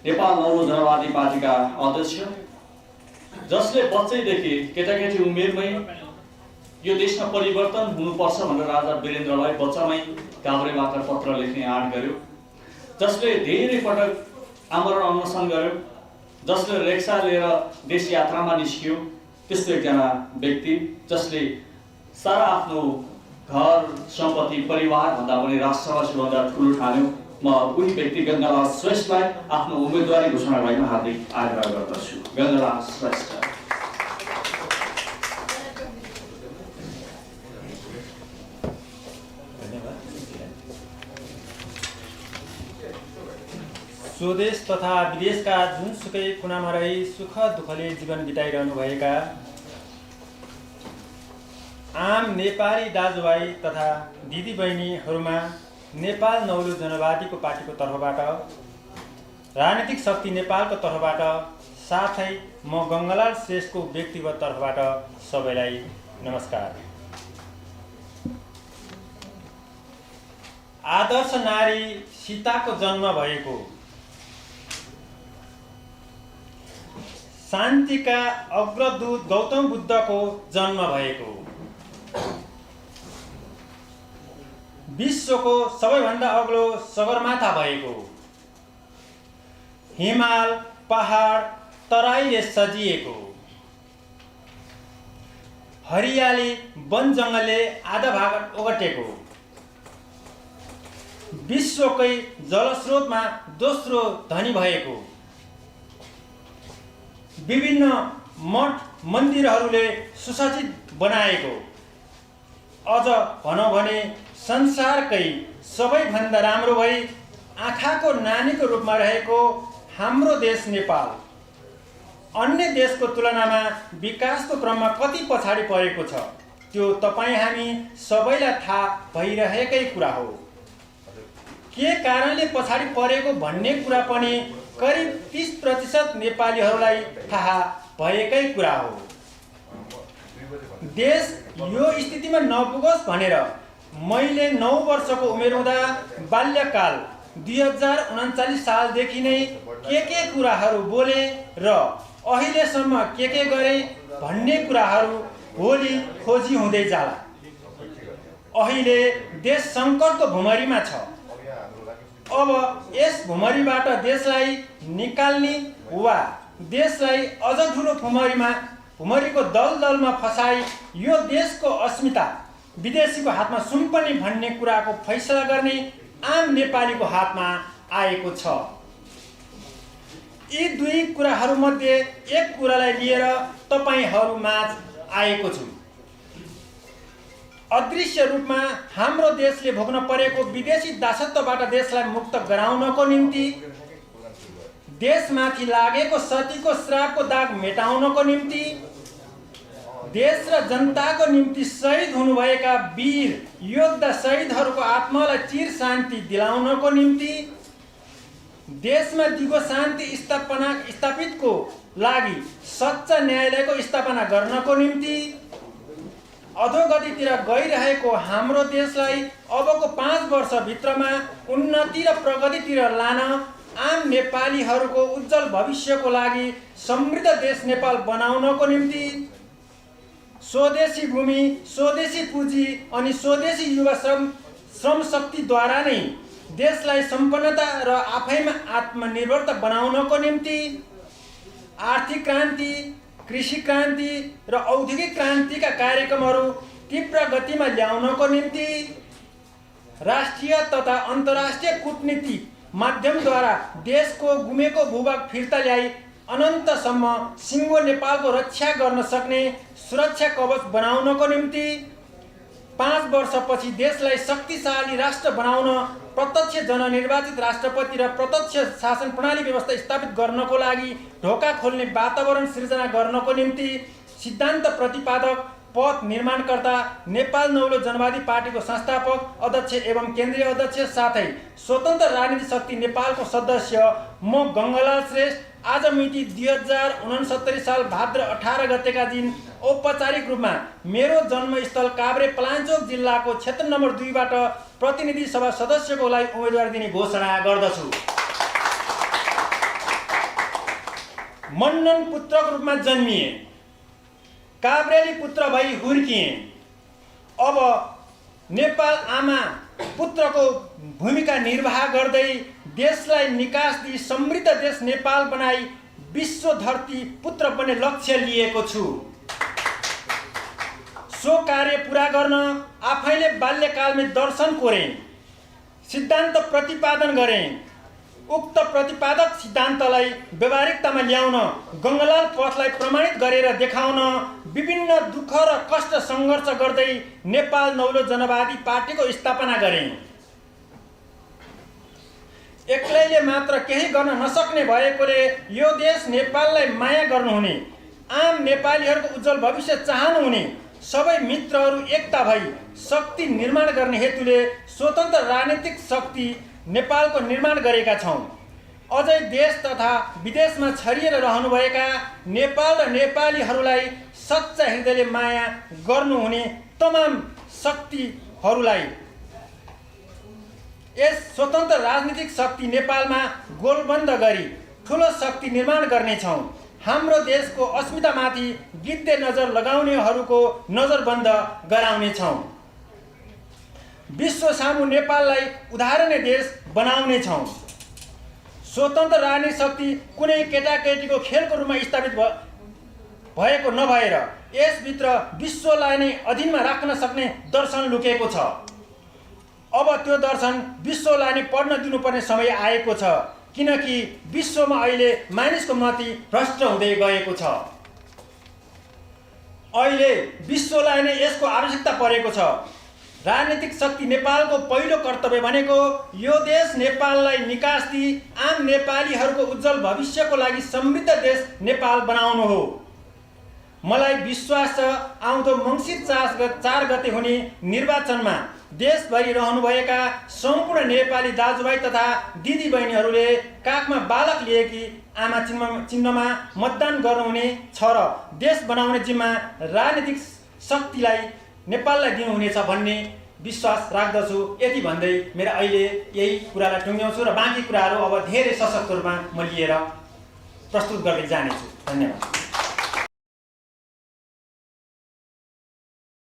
नेपाल नौलो जनवादी पार्टीका अध्यक्ष, जसले बच्चैदेखि केटाकेटी उमेरमै यो देशमा परिवर्तन हुनुपर्छ भनेर राजा वीरेन्द्रलाई बच्चामै काभ्रेबाट पत्र लेख्ने आँट गर्यो, जसले धेरै पटक आमरण अनसन गर्यो, जसले रिक्सा लिएर देश यात्रामा निस्कियो, त्यस्तो एकजना व्यक्ति जसले सारा आफ्नो घर सम्पत्ति परिवार भन्दा पनि राष्ट्रलाई सबभन्दा ठुलो ठान्यो। म उही व्यक्ति गङ्गालाल श्रेष्ठलाई आफ्नो उम्मेदवारी घोषणा गर्न हार्दिक आग्रह गर्दछु। गङ्गालाल श्रेष्ठ। स्वदेश तथा विदेशका जुनसुकै कुनामा रही सुख दुःखले जीवन बिताइरहनुभएका आम नेपाली दाजुभाइ तथा दिदीबहिनीहरूमा नेपाल नौलो जनवादीको पार्टीको तर्फबाट, राजनीतिक शक्ति नेपालको तर्फबाट, साथै म गङ्गालाल श्रेष्ठको व्यक्तिगत तर्फबाट सबैलाई नमस्कार। आदर्श नारी सीताको जन्म भएको, शान्तिका अग्रदूत गौतम बुद्धको जन्म भएको, विश्वको सबैभन्दा अग्लो सगरमाथा भएको, हिमाल पहाड तराईले सजिएको, हरियाली वन जङ्गलले आधा भाग ओगटेको, विश्वकै जलस्रोतमा दोस्रो धनी भएको, विभिन्न मठ मन्दिरहरूले सुसज्जित बनाएको, अझ भनौँ भने संसारकै सबैभन्दा राम्रो भई आँखाको नानीको रूपमा रहेको हाम्रो देश नेपाल अन्य देशको तुलनामा विकासको क्रममा कति पछाडि परेको छ, त्यो तपाईँ हामी सबैलाई थाहा भइरहेकै कुरा हो। के कारणले पछाडि परेको भन्ने कुरा पनि करिब 30% नेपालीहरूलाई थाहा भएकै कुरा हो। देश यो स्थितिमा नपुगोस् भनेर मैले 9 वर्षको उमेर हुँदा बाल्यकाल 2039 सालदेखि नै के कुराहरू बोले र अहिलेसम्म के गरे भन्ने कुराहरू भोलि खोजी हुँदै जाला। अहिले देश सङ्कटको भुमरीमा छ। अब यस भुमरीबाट देशलाई निकाल्ने वा देशलाई अझ ठुलो भुमरीको दलदलमा फसाई यो देशको अस्मिता विदेशीको हातमा सुम्पने भन्ने कुराको फैसला गर्ने आम नेपालीको हातमा आएको छ। यी दुई कुराहरूमध्ये एक कुरालाई लिएर तपाईहरू माझ आएको छु। अदृश्य रूपमा हाम्रो देशले भोग्न परेको विदेशी दासत्वबाट देशलाई मुक्त गराउनको निम्ति, देशमाथि लागेको सतीको श्रापको दाग मेटाउनको निम्ति, देश र जनताको निम्ति शहीद हुनुभएका वीर योद्धा शहीदहरूको आत्मालाई चिर शान्ति दिलाउनको निम्ति, देशमा दिगो शान्ति स्थापितको लागि सच्चा न्यायालयको स्थापना गर्नको निम्ति, अधोगतितिर गइरहेको हाम्रो देशलाई अबको 5 वर्षभित्रमा उन्नति र प्रगतितिर लान, आम नेपालीहरूको उज्जवल भविष्यको लागि समृद्ध देश नेपाल बनाउनको निम्ति स्वदेशी भूमि, स्वदेशी पुँजी अनि स्वदेशी युवा श्रम शक्तिद्वारा नै देशलाई सम्पन्नता र आफैमा आत्मनिर्भरता बनाउनको निम्ति आर्थिक क्रान्ति, कृषि क्रान्ति र औद्योगिक क्रान्तिका कार्यक्रमहरू तीव्र गतिमा ल्याउनको निम्ति राष्ट्रिय तथा अन्तर्राष्ट्रिय कूटनीतिक माध्यमद्वारा देशको गुमेको भूभाग फिर्ता ल्याई अनन्तसम्म सिङ्गो नेपालको रक्षा गर्न सक्ने सुरक्षा कवच बनाउनको निम्ति 5 वर्षपछि देशलाई शक्तिशाली राष्ट्र बनाउन प्रत्यक्ष जननिर्वाचित राष्ट्रपति र प्रत्यक्ष शासन प्रणाली व्यवस्था स्थापित गर्नको लागि ढोका खोल्ने वातावरण सिर्जना गर्नको निम्ति सिद्धान्त प्रतिपादक, पथ निर्माणकर्ता, नेपाल नौलो जनवादी पार्टीको संस्थापक अध्यक्ष एवं केन्द्रीय अध्यक्ष साथै स्वतन्त्र राजनीतिक शक्ति नेपालको सदस्य म गङ्गालाल श्रेष्ठ आज मिति 2069 साल भाद्र 18 गतेका दिन औपचारिक रूपमा मेरो जन्मस्थल काभ्रे पलाञ्चोक जिल्लाको क्षेत्र नम्बर 2 बाट प्रतिनिधि सभा सदस्यको लागि उम्मेदवारी दिने घोषणा गर्दछु। मन्नन पुत्रको रूपमा जन्मिए, काभ्रेली पुत्र भई हुर्किए। अब नेपाल आमा पुत्रको भूमिका निर्वाह गर्दै देशलाई निकास दिई समृद्ध देश नेपाल बनाई विश्व धरती पुत्र बन्ने लक्ष्य लिएको छु। सो कार्य पुरा गर्न आफैले बाल्यकालमै दर्शन कोरेँ, सिद्धान्त प्रतिपादन गरेँ। उक्त प्रतिपादक सिद्धान्तलाई व्यवहारिकतामा ल्याउन, गङ्गालाल पथलाई प्रमाणित गरेर देखाउन विभिन्न दुःख र कष्ट सङ्घर्ष गर्दै नेपाल नौलो जनवादी पार्टीको स्थापना गरेँ। एक्लैले मात्र केही गर्न नसक्ने भएकोले यो देश नेपाललाई माया गर्नुहुने, आम नेपालीहरूको उज्जवल भविष्य चाहनुहुने सबै मित्रहरू एकता भई शक्ति निर्माण गर्ने हेतुले स्वतन्त्र राजनीतिक शक्ति नेपालको निर्माण गरेका छौँ। अझै देश तथा विदेशमा छरिएर रहनुभएका नेपाल र नेपालीहरूलाई सच्चा हृदयले माया गर्नुहुने तमाम शक्तिहरूलाई यस स्वतन्त्र राजनीतिक शक्ति नेपालमा गोलबन्द गरी ठुलो शक्ति निर्माण गर्नेछौँ। हाम्रो देशको अस्मितामाथि गिद्धे नजर लगाउनेहरूको नजरबन्द गराउनेछौँ। विश्व सामु नेपाललाई उदाहरणीय देश बनाउनेछौँ। स्वतन्त्र राजनीतिक शक्ति कुनै केटाकेटीको खेलको रूपमा स्थापित भएको नभएर यसभित्र विश्वलाई नै अधीनमा राख्न सक्ने दर्शन लुकेको छ। अब त्यो दर्शन विश्वलाई नै पढ्न दिनुपर्ने समय आएको छ, किनकि विश्वमा अहिले मानिसको मति भ्रष्ट हुँदै गएको छ। अहिले विश्वलाई नै यसको आवश्यकता परेको छ। राजनीतिक शक्ति नेपालको पहिलो कर्तव्य भनेको यो देश नेपाललाई निकास दिई आम नेपालीहरूको उज्जवल भविष्यको लागि समृद्ध देश नेपाल बनाउनु हो। मलाई विश्वास छ आउँदो मङ्सिर 4 गते हुने निर्वाचनमा देशभरि रहनुभएका सम्पूर्ण नेपाली दाजुभाइ तथा दिदीबहिनीहरूले काखमा बालक लिएकी आमा चिन्हमा मतदान गर्नुहुने छ र देश बनाउने जिम्मा राजनीतिक शक्तिलाई नेपाललाई दिनुहुनेछ भन्ने विश्वास राख्दछु। यति भन्दै मेरो अहिले यही कुरालाई टुङ्ग्याउँछु र बाँकी कुराहरू अब धेरै सशक्त रूपमा म लिएर प्रस्तुत गर्दै जानेछु। धन्यवाद।